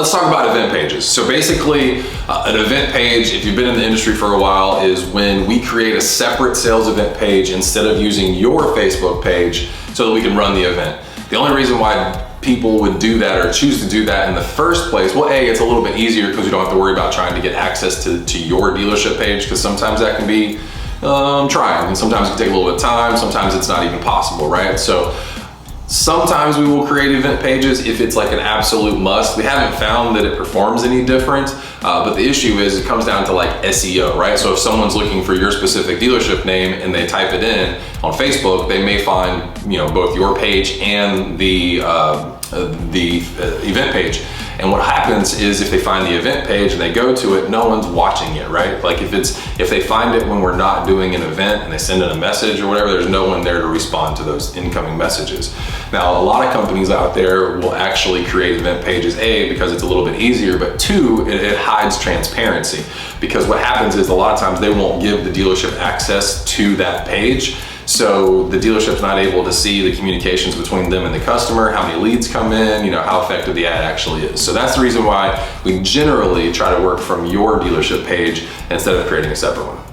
let's talk about event pages. So basically, an event page, if you've been in the industry for a while, is when we create a separate sales event page instead of using your Facebook page so that we can run the event. The only reason why people would do that or choose to do that in the first place, well, A, it's a little bit easier because you don't have to worry about trying to get access to your dealership page, because sometimes that can be trying, and sometimes it can take a little bit of time, sometimes it's not even possible, right? So sometimes we will create event pages if it's like an absolute must. We haven't found that it performs any different, but the issue is it comes down to like SEO, right? So if someone's looking for your specific dealership name and they type it in on Facebook, they may find, you know, both your page and the event page. And what happens is if they find the event page and they go to it, no one's watching it, right? Like if they find it when we're not doing an event and they send in a message or whatever, there's no one there to respond to those incoming messages. Now, a lot of companies out there will actually create event pages, A, because it's a little bit easier, but two, it hides transparency. Because what happens is a lot of times they won't give the dealership access to that page. So the dealership's not able to see the communications between them and the customer, how many leads come in, you know, how effective the ad actually is. So that's the reason why we generally try to work from your dealership page instead of creating a separate one.